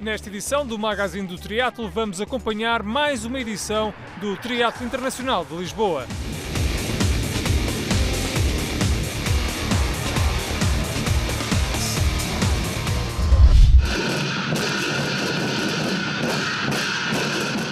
Nesta edição do Magazine do Triatlo vamos acompanhar mais uma edição do Triatlo Internacional de Lisboa.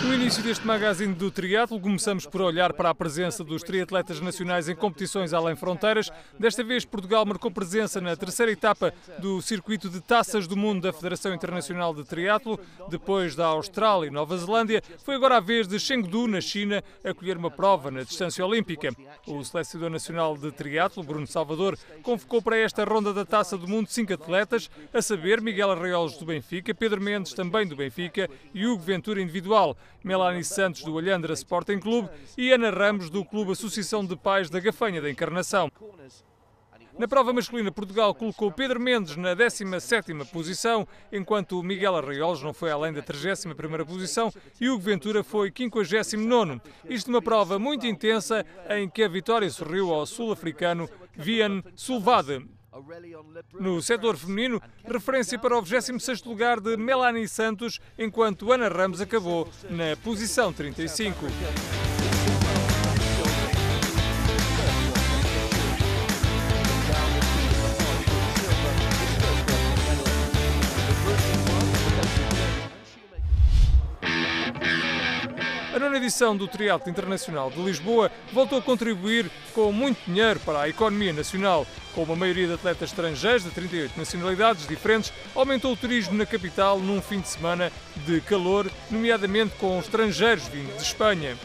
No início deste magazine do triatlo, começamos por olhar para a presença dos triatletas nacionais em competições além fronteiras. Desta vez, Portugal marcou presença na terceira etapa do circuito de taças do mundo da Federação Internacional de Triatlo. Depois da Austrália e Nova Zelândia, foi agora a vez de Chengdu, na China, acolher uma prova na distância olímpica. O selecionador nacional de triatlo, Bruno Salvador, convocou para esta ronda da Taça do Mundo 5 atletas, a saber, Miguel Arraiolos do Benfica, Pedro Mendes, também do Benfica, e Hugo Ventura individual, Melanie Santos do Alhandra Sporting Clube e Ana Ramos do Clube Associação de Pais da Gafanha da Encarnação. Na prova masculina, Portugal colocou Pedro Mendes na 17ª posição, enquanto Miguel Arraiolos não foi além da 31ª posição e Hugo Ventura foi 59º. Isto numa prova muito intensa em que a vitória sorriu ao sul-africano Vian Sulvade. No setor feminino, referência para o 26º lugar de Melanie Santos, enquanto Ana Ramos acabou na posição 35. A nona edição do Triatlo Internacional de Lisboa voltou a contribuir com muito dinheiro para a economia nacional. Com uma maioria de atletas estrangeiros de 38 nacionalidades diferentes, aumentou o turismo na capital num fim de semana de calor, nomeadamente com estrangeiros vindos de Espanha.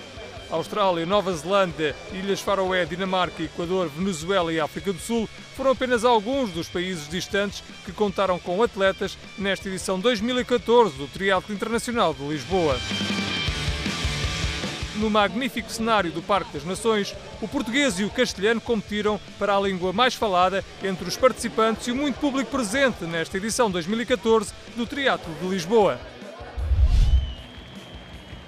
Austrália, Nova Zelândia, Ilhas Faroé, Dinamarca, Equador, Venezuela e África do Sul foram apenas alguns dos países distantes que contaram com atletas nesta edição 2014 do Triatlo Internacional de Lisboa. No magnífico cenário do Parque das Nações, o português e o castelhano competiram para a língua mais falada entre os participantes e o muito público presente nesta edição 2014 do Triatlo de Lisboa.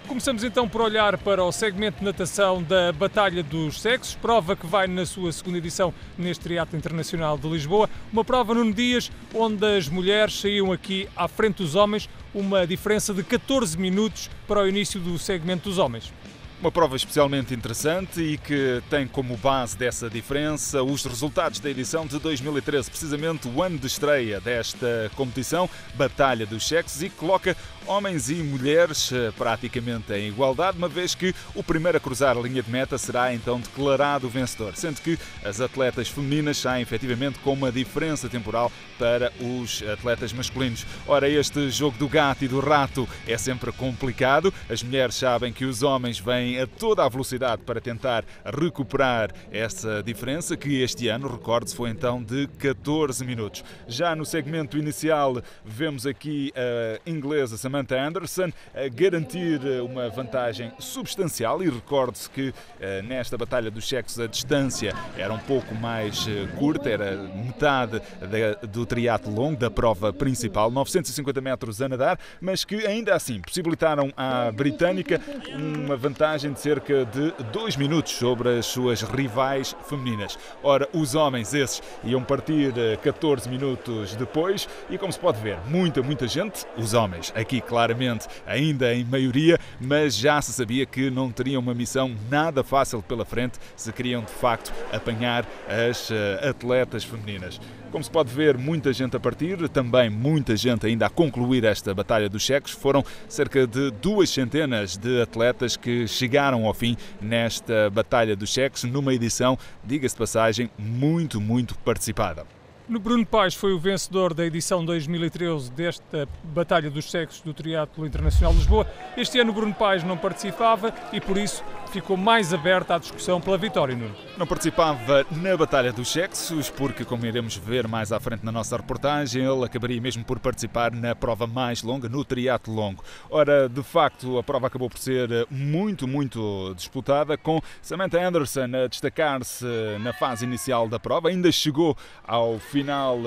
Começamos então por olhar para o segmento de natação da Batalha dos Sexos, prova que vai na sua segunda edição neste Triatlo Internacional de Lisboa. Uma prova, Nuno Dias, onde as mulheres saíam aqui à frente dos homens, uma diferença de 14 minutos para o início do segmento dos homens. Uma prova especialmente interessante e que tem como base dessa diferença os resultados da edição de 2013, precisamente o ano de estreia desta competição, Batalha dos Sexos, e coloca homens e mulheres praticamente em igualdade, uma vez que o primeiro a cruzar a linha de meta será então declarado vencedor, sendo que as atletas femininas saem efetivamente com uma diferença temporal para os atletas masculinos. Ora, este jogo do gato e do rato é sempre complicado, as mulheres sabem que os homens vêm a toda a velocidade para tentar recuperar essa diferença, que este ano, recorde-se, foi então de 14 minutos. Já no segmento inicial vemos aqui a inglesa Samantha Anderson a garantir uma vantagem substancial e recorde-se que nesta Batalha dos Sexos a distância era um pouco mais curta, era metade do triatlo longo, da prova principal, 950 metros a nadar, mas que ainda assim possibilitaram à britânica uma vantagem de cerca de 2 minutos sobre as suas rivais femininas. Ora, os homens esses iam partir 14 minutos depois e, como se pode ver, muita gente, os homens aqui claramente ainda em maioria, mas já se sabia que não teriam uma missão nada fácil pela frente se queriam de facto apanhar as atletas femininas. Como se pode ver, muita gente a partir, também muita gente ainda a concluir esta Batalha dos Sexos. Foram cerca de 200 de atletas que chegaram ao fim nesta Batalha dos Sexos, numa edição, diga-se de passagem, muito participada. No Bruno Paes foi o vencedor da edição 2013 desta Batalha dos Sexos do Triatlo Internacional de Lisboa. Este ano o Bruno Paes não participava e por isso ficou mais aberta a discussão pela vitória, Nuno. Não participava na Batalha dos Sexos porque, como iremos ver mais à frente na nossa reportagem, ele acabaria mesmo por participar na prova mais longa, no triatlo longo. Ora, de facto, a prova acabou por ser muito disputada, com Samantha Anderson a destacar-se na fase inicial da prova. Ainda chegou ao final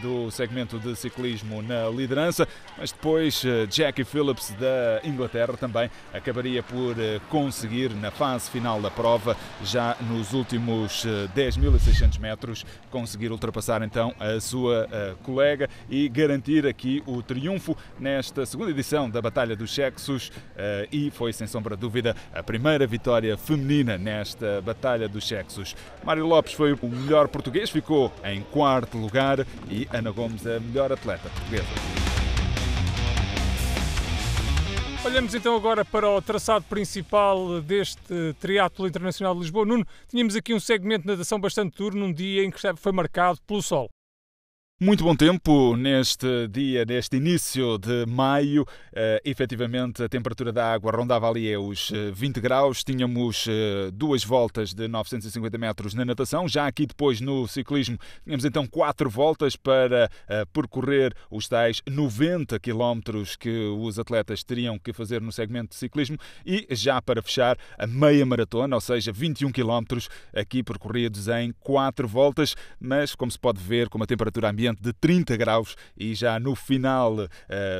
do segmento de ciclismo na liderança, mas depois Jackie Phillips da Inglaterra também acabaria por conseguir, na fase final da prova, já nos últimos 10.600 metros, conseguir ultrapassar então a sua colega e garantir aqui o triunfo nesta segunda edição da Batalha dos Sexos, e foi sem sombra de dúvida a primeira vitória feminina nesta Batalha dos Sexos. Mário Lopes foi o melhor português, ficou em quarto lugar, e Ana Gomes a melhor atleta portuguesa. Olhamos então agora para o traçado principal deste Triatlo Internacional de Lisboa. Nuno, tínhamos aqui um segmento de natação bastante duro num dia em que foi marcado pelo sol. Muito bom tempo neste dia, neste início de maio. Efetivamente, a temperatura da água rondava ali os 20 graus. Tínhamos duas voltas de 950 metros na natação. Já aqui depois no ciclismo, tínhamos então 4 voltas para percorrer os tais 90 quilómetros que os atletas teriam que fazer no segmento de ciclismo. E já para fechar, a meia maratona, ou seja, 21 quilómetros, aqui percorridos em 4 voltas. Mas, como se pode ver, com uma temperatura ambiente de 30 graus e já no final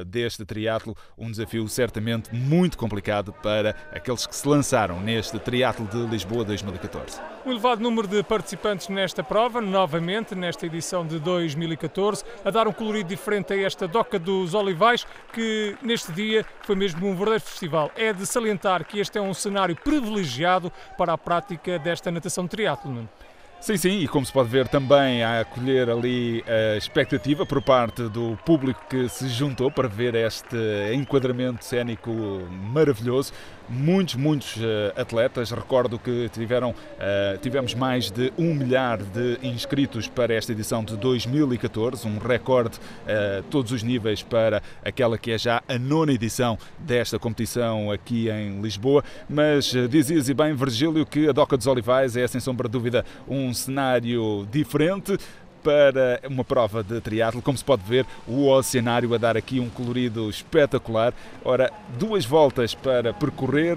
deste triatlo, um desafio certamente muito complicado para aqueles que se lançaram neste triatlo de Lisboa 2014. Um elevado número de participantes nesta prova, novamente nesta edição de 2014, a dar um colorido diferente a esta Doca dos Olivais, que neste dia foi mesmo um verdadeiro festival. É de salientar que este é um cenário privilegiado para a prática desta natação de triatlo, Nuno. Sim, e como se pode ver também a acolher ali a expectativa por parte do público que se juntou para ver este enquadramento cénico maravilhoso. Muitos atletas. Recordo que tivemos mais de 1 milhar de inscritos para esta edição de 2014, um recorde a todos os níveis para aquela que é já a 9ª edição desta competição aqui em Lisboa. Mas dizias e bem, Virgílio, que a Doca dos Olivais é sem sombra de dúvida um cenário diferente para uma prova de triatlo. Como se pode ver, o oceanário a dar aqui um colorido espetacular. Ora, 2 voltas para percorrer,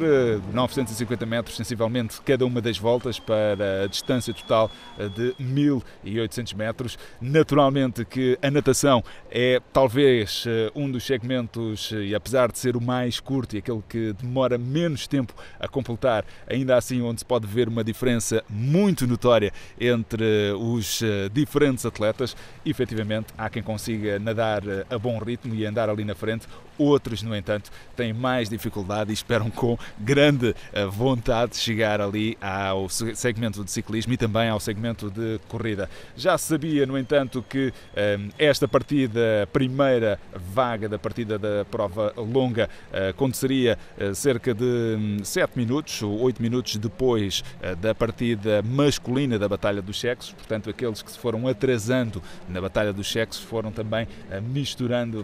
950 metros sensivelmente cada uma das voltas, para a distância total de 1.800 metros. Naturalmente que a natação é talvez um dos segmentos, e apesar de ser o mais curto e aquele que demora menos tempo a completar, ainda assim onde se pode ver uma diferença muito notória entre os diferentes atletas. Efetivamente, há quem consiga nadar a bom ritmo e andar ali na frente. Outros, no entanto, têm mais dificuldade e esperam com grande vontade de chegar ali ao segmento de ciclismo e também ao segmento de corrida. Já se sabia, no entanto, que esta partida, a primeira vaga da partida da prova longa, aconteceria cerca de 7 minutos ou 8 minutos depois da partida masculina da Batalha dos Sexos. Portanto, aqueles que se foram atrasando na Batalha dos Sexos foram também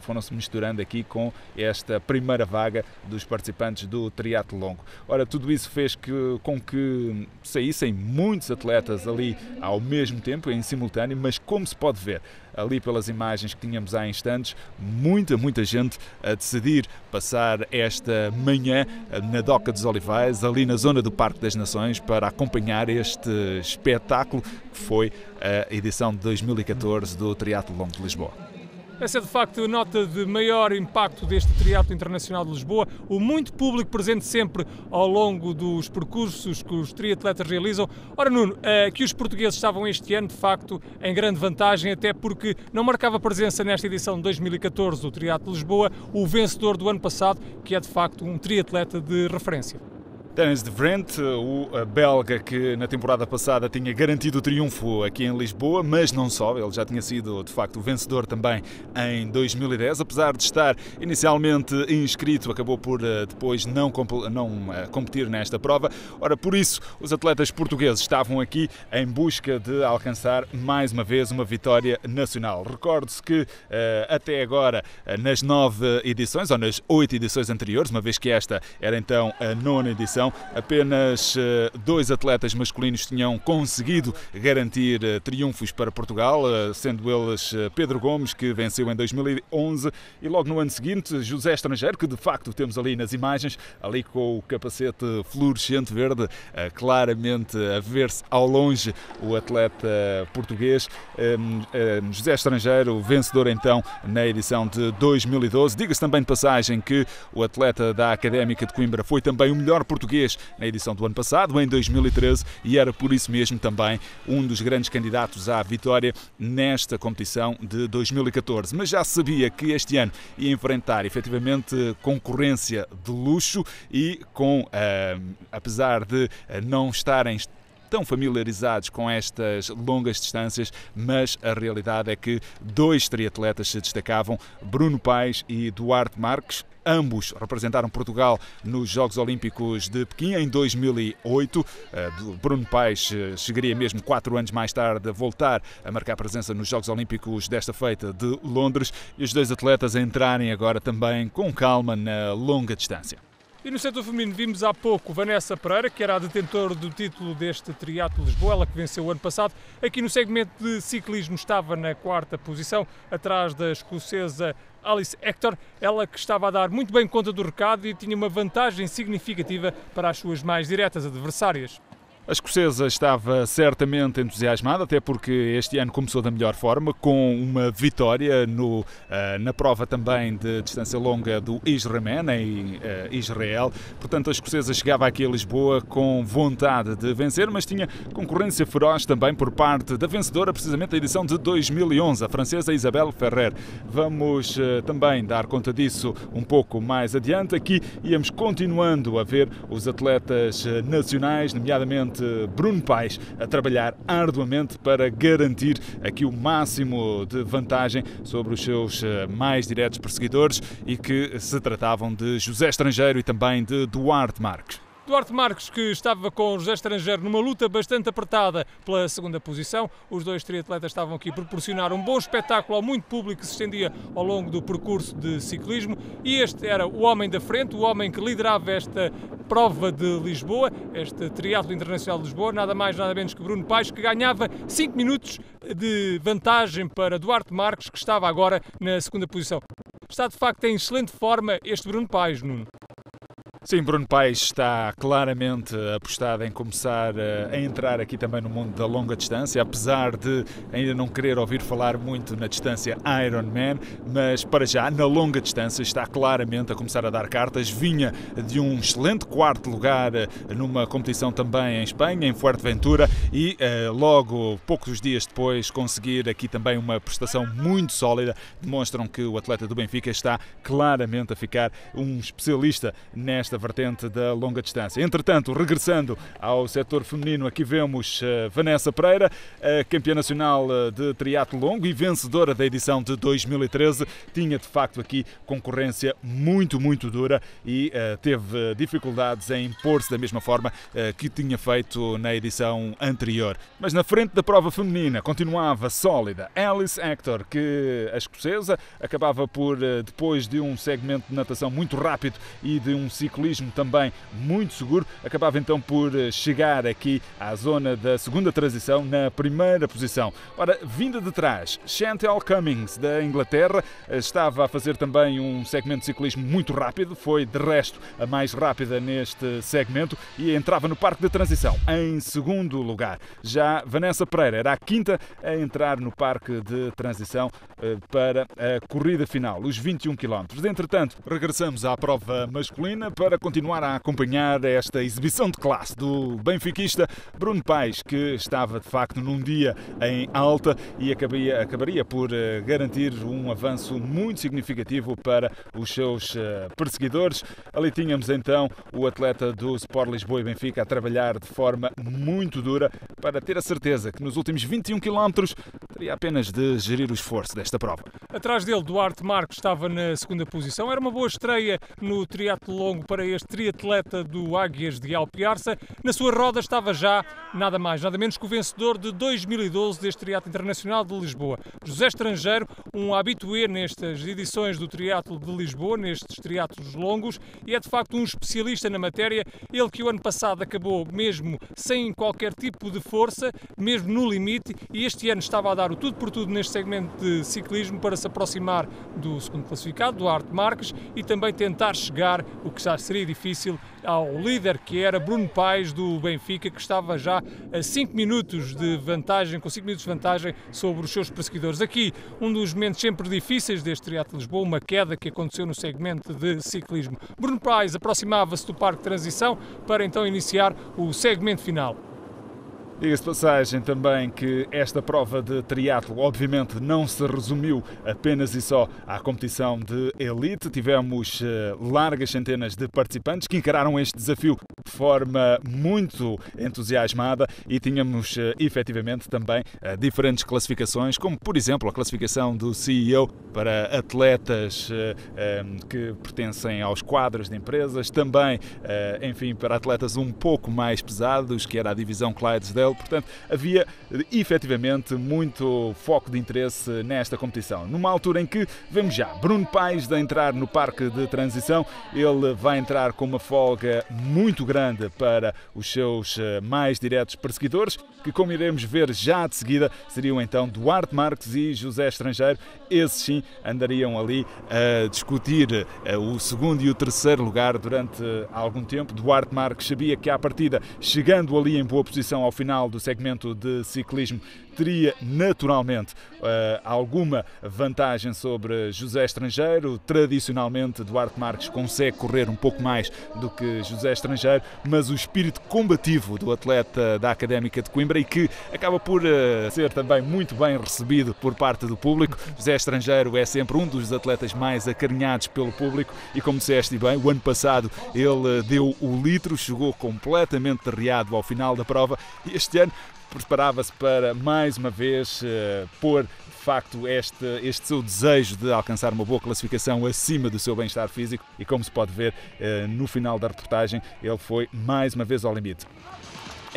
foram-se misturando aqui com esta primeira vaga dos participantes do triatlo longo. Ora, tudo isso fez com que saíssem muitos atletas ali ao mesmo tempo, em simultâneo, mas como se pode ver ali pelas imagens que tínhamos há instantes, muita gente a decidir passar esta manhã na Doca dos Olivais, ali na zona do Parque das Nações, para acompanhar este espetáculo que foi a edição de 2014 do Triatlo Longo de Lisboa. Essa é de facto a nota de maior impacto deste Triatlo Internacional de Lisboa, o muito público presente sempre ao longo dos percursos que os triatletas realizam. Ora, Nuno, que os portugueses estavam este ano de facto em grande vantagem, até porque não marcava presença nesta edição de 2014 do Triatlo de Lisboa o vencedor do ano passado, que é de facto um triatleta de referência. Dennis de Vrent, o belga que na temporada passada tinha garantido o triunfo aqui em Lisboa, mas não só, ele já tinha sido de facto o vencedor também em 2010, apesar de estar inicialmente inscrito, acabou por depois não competir nesta prova. Ora, por isso os atletas portugueses estavam aqui em busca de alcançar mais uma vez uma vitória nacional. Recorde-se que até agora nas 9 edições, ou nas 8 edições anteriores, uma vez que esta era então a 9ª edição, apenas 2 atletas masculinos tinham conseguido garantir triunfos para Portugal, sendo eles Pedro Gomes, que venceu em 2011, e logo no ano seguinte José Estrangeiro, que de facto temos ali nas imagens, ali com o capacete fluorescente verde, claramente a ver-se ao longe o atleta português. José Estrangeiro, vencedor então na edição de 2012. Diga-se também de passagem que o atleta da Académica de Coimbra foi também o melhor português português na edição do ano passado, em 2013, e era por isso mesmo também um dos grandes candidatos à vitória nesta competição de 2014. Mas já sabia que este ano ia enfrentar efetivamente concorrência de luxo e apesar de não estarem tão familiarizados com estas longas distâncias, mas a realidade é que dois triatletas se destacavam, Bruno Paes e Duarte Marques. Ambos representaram Portugal nos Jogos Olímpicos de Pequim em 2008. Bruno Paes chegaria mesmo 4 anos mais tarde a voltar a marcar presença nos Jogos Olímpicos desta feita de Londres, e os dois atletas a entrarem agora também com calma na longa distância. E no setor feminino vimos há pouco Vanessa Pereira, que era a detentora do título deste triatlo de Lisboa, ela que venceu o ano passado. Aqui no segmento de ciclismo estava na 4ª posição, atrás da escocesa Alice Hector, ela que estava a dar muito bem conta do recado e tinha uma vantagem significativa para as suas mais diretas adversárias. A escocesa estava certamente entusiasmada, até porque este ano começou da melhor forma, com uma vitória na prova também de distância longa do Ironman em Israel. Portanto, a escocesa chegava aqui a Lisboa com vontade de vencer, mas tinha concorrência feroz também por parte da vencedora, precisamente da edição de 2011, a francesa Isabelle Ferrer. Vamos também dar conta disso um pouco mais adiante. Aqui íamos continuando a ver os atletas nacionais, nomeadamente Bruno Paes, a trabalhar arduamente para garantir aqui o máximo de vantagem sobre os seus mais diretos perseguidores, e que se tratavam de José Estrangeiro e também de Duarte Marques. Duarte Marques, que estava com José Estrangeiro numa luta bastante apertada pela 2ª posição. Os dois triatletas estavam aqui a proporcionar um bom espetáculo ao muito público que se estendia ao longo do percurso de ciclismo, e este era o homem da frente, o homem que liderava esta prova de Lisboa, este triatlo internacional de Lisboa, nada mais nada menos que Bruno Paes, que ganhava 5 minutos de vantagem para Duarte Marques, que estava agora na 2ª posição. Está de facto em excelente forma este Bruno Paes, Nuno. Sim, Bruno Paes está claramente apostado em começar a entrar aqui também no mundo da longa distância, apesar de ainda não querer ouvir falar muito na distância Ironman, mas para já, na longa distância, está claramente a começar a dar cartas. Vinha de um excelente 4º lugar numa competição também em Espanha, em Fuerteventura, e logo, poucos dias depois, conseguir aqui também uma prestação muito sólida. Demonstram que o atleta do Benfica está claramente a ficar um especialista nesta vertente da longa distância. Entretanto, regressando ao setor feminino, aqui vemos Vanessa Pereira, a campeã nacional de triatlo longo e vencedora da edição de 2013. Tinha de facto aqui concorrência muito dura e teve dificuldades em impor-se da mesma forma que tinha feito na edição anterior. Mas na frente da prova feminina continuava sólida Alice Hector, que a escocesa acabava por, depois de um segmento de natação muito rápido e de um ciclismo também muito seguro, acabava então por chegar aqui à zona da 2ª transição na 1ª posição. Ora, vinda de trás, Chantal Cummings da Inglaterra estava a fazer também um segmento de ciclismo muito rápido, foi de resto a mais rápida neste segmento e entrava no parque de transição em 2º lugar. Já Vanessa Pereira era a 5ª a entrar no parque de transição para a corrida final, os 21 km. Entretanto, regressamos à prova masculina para continuar a acompanhar esta exibição de classe do benfiquista Bruno Paes, que estava de facto num dia em alta e acabaria por garantir um avanço muito significativo para os seus perseguidores. Ali tínhamos então o atleta do Sport Lisboa e Benfica a trabalhar de forma muito dura para ter a certeza que nos últimos 21 km teria apenas de gerir o esforço desta prova. Atrás dele, Duarte Marques estava na 2ª posição. Era uma boa estreia no triatlo longo para este triatleta do Águias de Alpiarça. Na sua roda estava já nada mais, nada menos que o vencedor de 2012 deste triatlo internacional de Lisboa, José Estrangeiro, um habitué nestas edições do triatlo de Lisboa, nestes triatlos longos, e é de facto um especialista na matéria. Ele que o ano passado acabou mesmo sem qualquer tipo de força, mesmo no limite, e este ano estava a dar dar o tudo por tudo neste segmento de ciclismo para se aproximar do segundo classificado, Duarte Marques, e também tentar chegar, o que já seria difícil, ao líder que era Bruno Paes do Benfica, que estava já a 5 minutos de vantagem, com 5 minutos de vantagem sobre os seus perseguidores. Aqui, um dos momentos sempre difíceis deste Triatlo de Lisboa, uma queda que aconteceu no segmento de ciclismo. Bruno Paes aproximava-se do Parque de Transição para então iniciar o segmento final. Diga-se de passagem também que esta prova de triatlo obviamente não se resumiu apenas e só à competição de elite. Tivemos largas centenas de participantes que encararam este desafio de forma muito entusiasmada e tínhamos efetivamente também diferentes classificações, como por exemplo a classificação do CEO para atletas que pertencem aos quadros de empresas, também, enfim, para atletas um pouco mais pesados, que era a divisão Clydesdale. Portanto, havia efetivamente muito foco de interesse nesta competição. Numa altura em que vemos já Bruno Paes a entrar no Parque de Transição, ele vai entrar com uma folga muito grande para os seus mais diretos perseguidores, que, como iremos ver já de seguida, seriam então Duarte Marques e José Estrangeiro. Esses sim andariam ali a discutir o segundo e o terceiro lugar durante algum tempo. Duarte Marques sabia que à partida, chegando ali em boa posição ao final do segmento de ciclismo, teria naturalmente alguma vantagem sobre José Estrangeiro. Tradicionalmente, Duarte Marques consegue correr um pouco mais do que José Estrangeiro, mas o espírito combativo do atleta da Académica de Coimbra, e que acaba por ser também muito bem recebido por parte do público. José Estrangeiro é sempre um dos atletas mais acarinhados pelo público e, como disseste bem, o ano passado ele deu o litro, chegou completamente derreado ao final da prova, e este ano preparava-se para mais uma vez pôr de facto este seu desejo de alcançar uma boa classificação acima do seu bem-estar físico, e como se pode ver no final da reportagem, ele foi mais uma vez ao limite.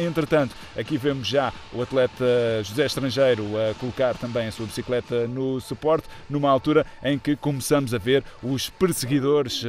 Entretanto, aqui vemos já o atleta José Estrangeiro a colocar também a sua bicicleta no suporte, numa altura em que começamos a ver os perseguidores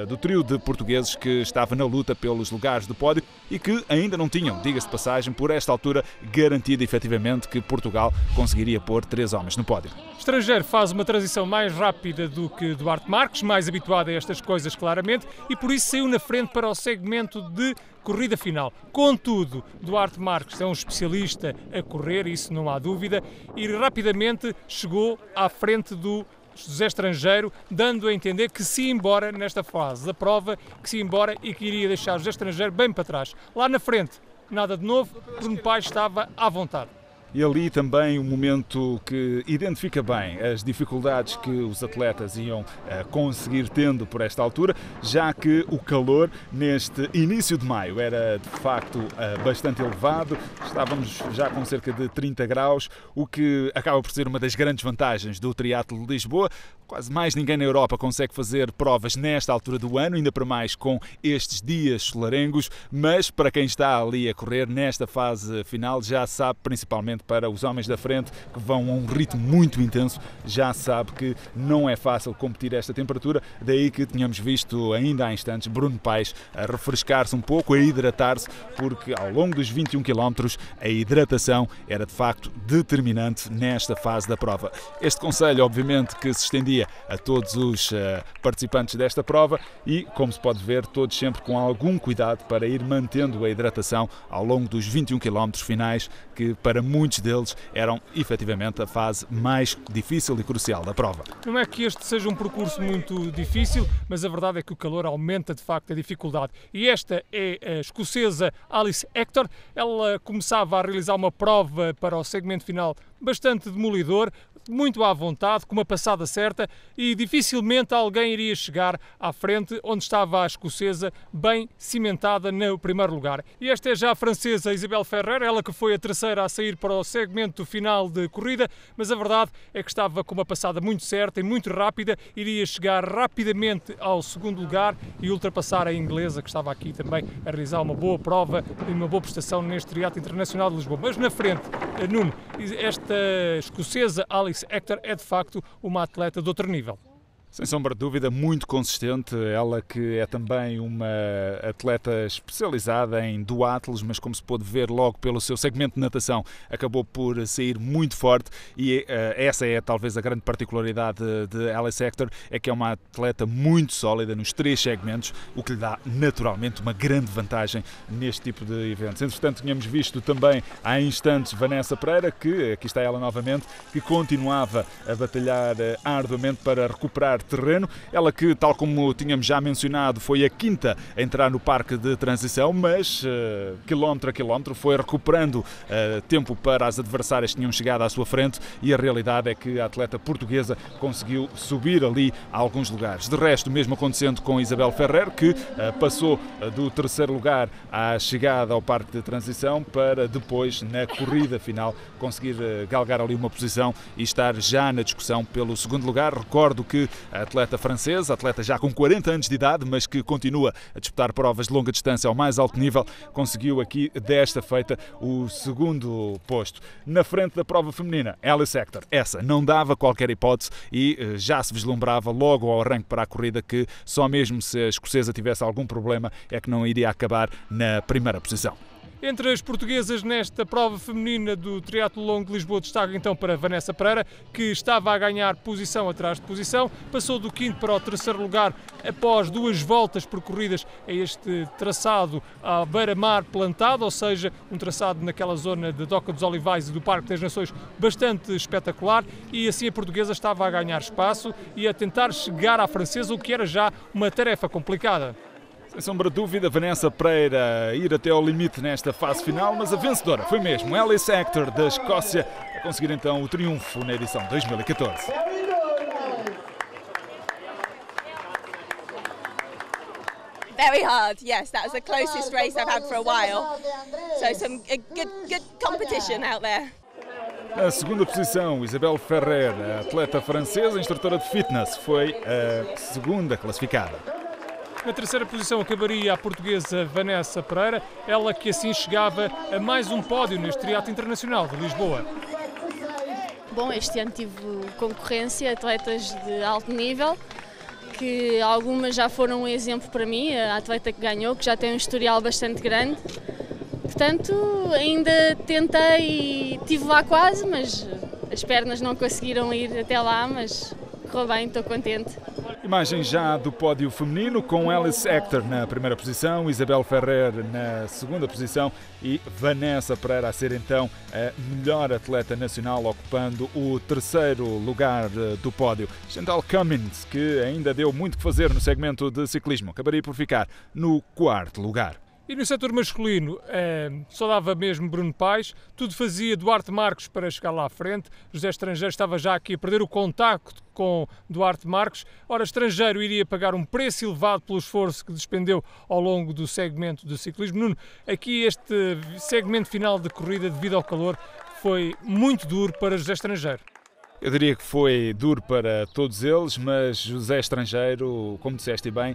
do trio de portugueses que estava na luta pelos lugares do pódio e que ainda não tinham, diga-se de passagem, por esta altura garantido efetivamente que Portugal conseguiria pôr 3 homens no pódio. Estrangeiro faz uma transição mais rápida do que Duarte Marques, mais habituado a estas coisas claramente, e por isso saiu na frente para o segmento de corrida final. Contudo, Duarte Marques é um especialista a correr, isso não há dúvida, e rapidamente chegou à frente do José Estrangeiro, dando a entender que se ia embora nesta fase da prova, que se ia embora e que iria deixar o José Estrangeiro bem para trás. Lá na frente, nada de novo, Bruno Paes estava à vontade. E ali também um momento que identifica bem as dificuldades que os atletas iam conseguir tendo por esta altura, já que o calor neste início de maio era de facto bastante elevado, estávamos já com cerca de 30 graus, o que acaba por ser uma das grandes vantagens do Triatlo de Lisboa. Quase mais ninguém na Europa consegue fazer provas nesta altura do ano, ainda para mais com estes dias solarengos, mas para quem está ali a correr nesta fase final, já sabe, principalmente para os homens da frente que vão a um ritmo muito intenso, já sabe que não é fácil competir esta temperatura, daí que tínhamos visto ainda há instantes Bruno Paes a refrescar-se um pouco, a hidratar-se, porque ao longo dos 21 km a hidratação era de facto determinante nesta fase da prova. Este conselho obviamente que se estendia a todos os participantes desta prova e, como se pode ver, todos sempre com algum cuidado para ir mantendo a hidratação ao longo dos 21 km finais, que para muitos deles eram efetivamente a fase mais difícil e crucial da prova. Não é que este seja um percurso muito difícil, mas a verdade é que o calor aumenta de facto a dificuldade. E esta é a escocesa Alice Hector. Ela começava a realizar uma prova para o segmento final bastante demolidor, muito à vontade, com uma passada certa, e dificilmente alguém iria chegar à frente onde estava a escocesa bem cimentada no primeiro lugar. E esta é já a francesa Isabelle Ferrer, ela que foi a terceira a sair para o segmento final de corrida, mas a verdade é que estava com uma passada muito certa e muito rápida, iria chegar rapidamente ao segundo lugar e ultrapassar a inglesa, que estava aqui também a realizar uma boa prova e uma boa prestação neste Triatlo Internacional de Lisboa. Mas na frente, Nuno, esta escocesa Alice Hector é de facto uma atleta de outro nível. Sem sombra de dúvida, muito consistente. Ela que é também uma atleta especializada em duátlos, mas como se pôde ver logo pelo seu segmento de natação, acabou por sair muito forte e essa é talvez a grande particularidade de Alice Hector, é que é uma atleta muito sólida nos 3 segmentos, o que lhe dá naturalmente uma grande vantagem neste tipo de eventos. Entretanto, tínhamos visto também há instantes Vanessa Pereira, que aqui está ela novamente, que continuava a batalhar arduamente para recuperar terreno. Ela que, tal como tínhamos já mencionado, foi a 5ª a entrar no parque de transição, mas quilómetro a quilómetro foi recuperando tempo para as adversárias que tinham chegado à sua frente e a realidade é que a atleta portuguesa conseguiu subir ali a alguns lugares. De resto, mesmo acontecendo com Isabel Ferrer, que passou do 3º lugar à chegada ao parque de transição para depois, na corrida final, conseguir galgar ali uma posição e estar já na discussão pelo 2º lugar. Recordo que a atleta francesa, atleta já com 40 anos de idade, mas que continua a disputar provas de longa distância ao mais alto nível, conseguiu aqui, desta feita, o 2º posto. Na frente da prova feminina, Alice Hector, essa não dava qualquer hipótese e já se vislumbrava logo ao arranque para a corrida que só mesmo se a escocesa tivesse algum problema é que não iria acabar na primeira posição. Entre as portuguesas nesta prova feminina do triatlo longo de Lisboa, destaque então para Vanessa Pereira, que estava a ganhar posição atrás de posição, passou do 5º para o 3º lugar após 2 voltas percorridas a este traçado à beira-mar plantado, ou seja, um traçado naquela zona de Doca dos Olivais e do Parque das Nações bastante espetacular, e assim a portuguesa estava a ganhar espaço e a tentar chegar à francesa, o que era já uma tarefa complicada. Sem sombra de dúvida, Vanessa Pereira ir até ao limite nesta fase final, mas a vencedora foi mesmo Alice Hector da Escócia, a conseguir então o triunfo na edição 2014. Very hard, yes. That was the closest race I've had for a while. So some good competition out there. Na 2ª posição, Isabel Ferrer, a atleta francesa, instrutora de fitness, foi a 2ª classificada. Na 3ª posição acabaria a portuguesa Vanessa Pereira, ela que assim chegava a mais um pódio neste triatlo internacional de Lisboa. Bom, este ano tive concorrência, atletas de alto nível, que algumas já foram um exemplo para mim, a atleta que ganhou, que já tem um historial bastante grande. Portanto, ainda tentei e estive lá quase, mas as pernas não conseguiram ir até lá, mas correu bem, estou contente. Imagem já do pódio feminino, com Alice Hector na 1ª posição, Isabel Ferrer na 2ª posição e Vanessa Pereira a ser então a melhor atleta nacional, ocupando o 3º lugar do pódio. Chantal Cummins, que ainda deu muito que fazer no segmento de ciclismo, acabaria por ficar no 4º lugar. E no setor masculino, só dava mesmo Bruno Paes, tudo fazia Duarte Marques para chegar lá à frente. José Estrangeiro estava já aqui a perder o contacto com Duarte Marques. Ora, Estrangeiro iria pagar um preço elevado pelo esforço que despendeu ao longo do segmento de ciclismo. Nuno, aqui este segmento final de corrida, devido ao calor, foi muito duro para José Estrangeiro. Eu diria que foi duro para todos eles, mas José Estrangeiro, como disseste bem,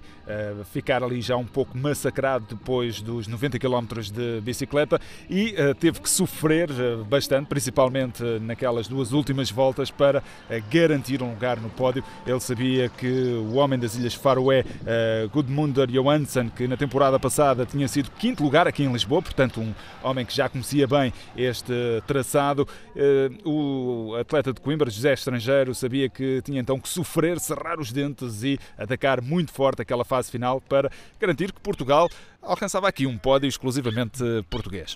ficar ali já um pouco massacrado depois dos 90 km de bicicleta e teve que sofrer bastante, principalmente naquelas 2 últimas voltas, para garantir um lugar no pódio. Ele sabia que o homem das Ilhas Faroé, Gudmundur Johansson, que na temporada passada tinha sido 5º lugar aqui em Lisboa, portanto um homem que já conhecia bem este traçado, o atleta de Coimbra, José Estrangeiro, sabia que tinha então que sofrer, cerrar os dentes e atacar muito forte aquela fase final para garantir que Portugal alcançava aqui um pódio exclusivamente português.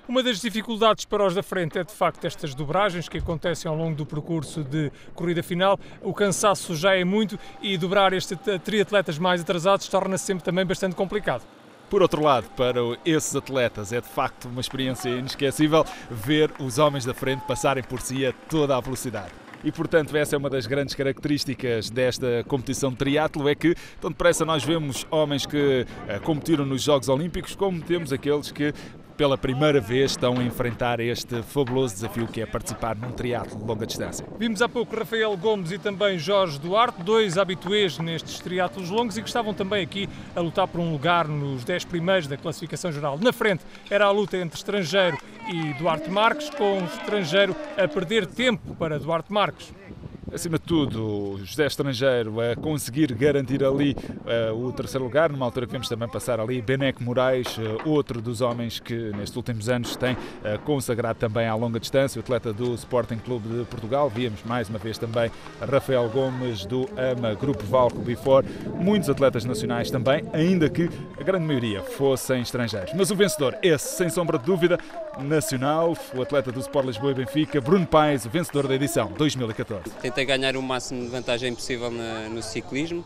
Uma das dificuldades para os da frente é de facto estas dobragens que acontecem ao longo do percurso de corrida final. O cansaço já é muito e dobrar estes triatletas mais atrasados torna-se sempre também bastante complicado. Por outro lado, para esses atletas é de facto uma experiência inesquecível ver os homens da frente passarem por si a toda a velocidade. E, portanto, essa é uma das grandes características desta competição de triatlo, é que tão depressa nós vemos homens que competiram nos Jogos Olímpicos, como temos aqueles que pela primeira vez estão a enfrentar este fabuloso desafio que é participar num triatlo de longa distância. Vimos há pouco Rafael Gomes e também Jorge Duarte, 2 habituês nestes triatlos longos e que estavam também aqui a lutar por um lugar nos 10 primeiros da classificação geral. Na frente era a luta entre Estrangeiro e Duarte Marques, com o Estrangeiro a perder tempo para Duarte Marques. Acima de tudo, o José Estrangeiro a conseguir garantir ali o terceiro lugar, numa altura que vemos também passar ali Beneco Moraes, outro dos homens que nestes últimos anos tem consagrado também à longa distância, o atleta do Sporting Clube de Portugal. Víamos mais uma vez também Rafael Gomes do AMA Grupo Valco Before, muitos atletas nacionais também, ainda que a grande maioria fossem estrangeiros. Mas o vencedor, esse sem sombra de dúvida, nacional, o atleta do Sport Lisboa e Benfica, Bruno Paes, o vencedor da edição 2014. Tentei ganhar o máximo de vantagem possível no ciclismo,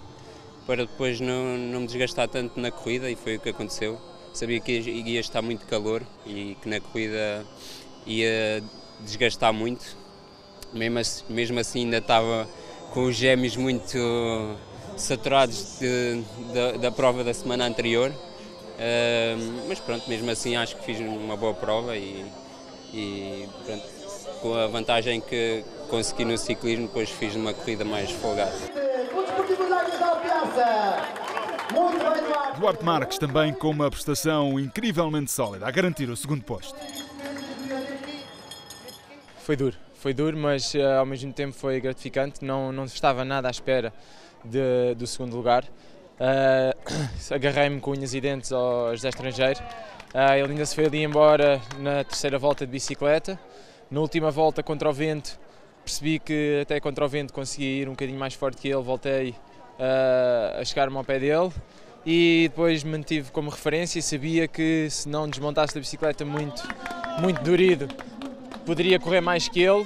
para depois não me desgastar tanto na corrida, e foi o que aconteceu. Sabia que ia estar muito calor e que na corrida ia desgastar muito, mesmo assim ainda estava com os gêmeos muito saturados da prova da semana anterior, mas pronto, mesmo assim acho que fiz uma boa prova e pronto, com a vantagem que consegui no ciclismo, depois fiz uma corrida mais folgada. Duarte Marques também com uma prestação incrivelmente sólida, a garantir o segundo posto. Foi duro, mas ao mesmo tempo foi gratificante, não estava nada à espera do segundo lugar. Agarrei-me com unhas e dentes ao José Estrangeiro, ele ainda se foi ali embora na terceira volta de bicicleta. Na última volta contra o vento, percebi que até contra o vento consegui ir um bocadinho mais forte que ele, voltei a chegar-me ao pé dele e depois mantive como referência e sabia que se não desmontasse da bicicleta muito dorido, poderia correr mais que ele,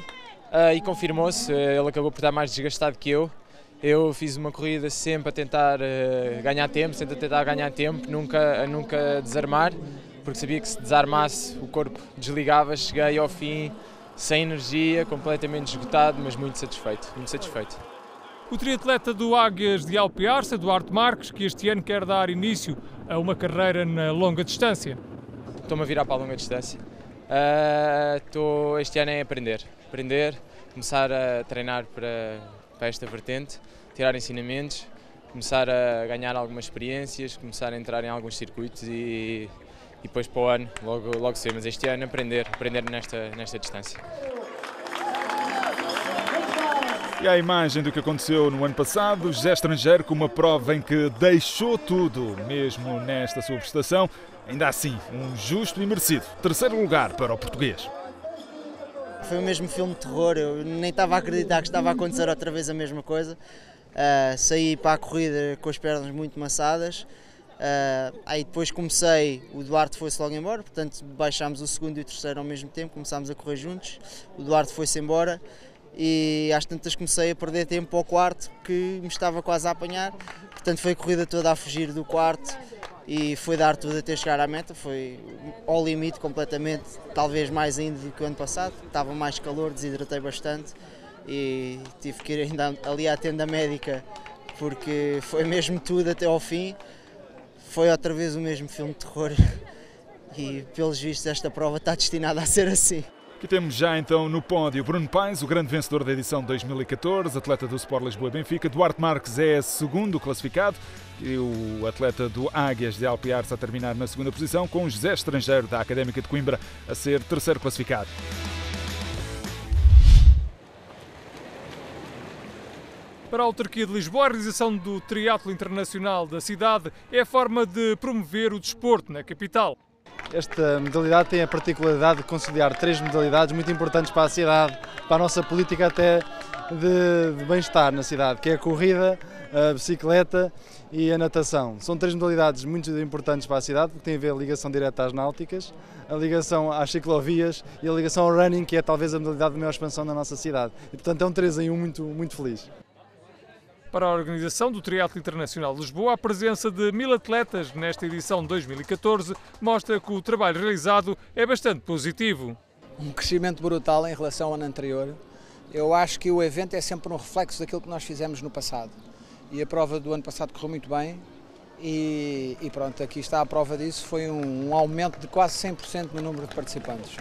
e confirmou-se, ele acabou por estar mais desgastado que eu. Eu fiz uma corrida sempre a tentar ganhar tempo, nunca desarmar, porque sabia que se desarmasse o corpo desligava. Cheguei ao fim sem energia, completamente esgotado, mas muito satisfeito. O triatleta do Águias de Alpiarça, Duarte Marques, que este ano quer dar início a uma carreira na longa distância. Estou-me a virar para a longa distância. Este ano é aprender, começar a treinar para esta vertente, tirar ensinamentos, começar a ganhar algumas experiências, começar a entrar em alguns circuitos e depois para o ano logo sei, mas este ano aprender nesta distância. E a imagem do que aconteceu no ano passado, José Estrangeiro com uma prova em que deixou tudo, mesmo nesta sua prestação, ainda assim, um justo e merecido terceiro lugar para o português. Foi o mesmo filme de terror, eu nem estava a acreditar que estava a acontecer outra vez a mesma coisa. Saí para a corrida com as pernas muito maçadas, aí depois o Duarte foi-se logo embora, portanto baixámos o segundo e o terceiro ao mesmo tempo, começámos a correr juntos, o Duarte foi-se embora e às tantas comecei a perder tempo ao quarto, que me estava quase a apanhar, portanto foi a corrida toda a fugir do quarto e foi dar tudo até chegar à meta, foi ao limite completamente, talvez mais ainda do que o ano passado, estava mais calor, desidratei bastante e tive que ir ainda ali à tenda médica porque foi mesmo tudo até ao fim, foi outra vez o mesmo filme de terror e pelos vistos esta prova está destinada a ser assim. Aqui temos já então no pódio Bruno Paes, o grande vencedor da edição de 2014, atleta do Sport Lisboa e Benfica. Duarte Marques é segundo classificado e o atleta do Águias de Alpiarça a terminar na segunda posição, com o José Estrangeiro da Académica de Coimbra a ser terceiro classificado. Para a autarquia de Lisboa, a realização do triatlo internacional da cidade é a forma de promover o desporto na capital. Esta modalidade tem a particularidade de conciliar três modalidades muito importantes para a cidade, para a nossa política até de bem-estar na cidade, que é a corrida, a bicicleta e a natação. São três modalidades muito importantes para a cidade, porque tem a ver a ligação direta às náuticas, a ligação às ciclovias e a ligação ao running, que é talvez a modalidade de maior expansão na nossa cidade. E, portanto, é um 3 em 1 muito feliz. Para a organização do Triatlo Internacional de Lisboa, a presença de 1000 atletas nesta edição de 2014 mostra que o trabalho realizado é bastante positivo. Um crescimento brutal em relação ao ano anterior. Eu acho que o evento é sempre um reflexo daquilo que nós fizemos no passado. E a prova do ano passado correu muito bem e pronto, aqui está a prova disso. Foi um aumento de quase 100% no número de participantes.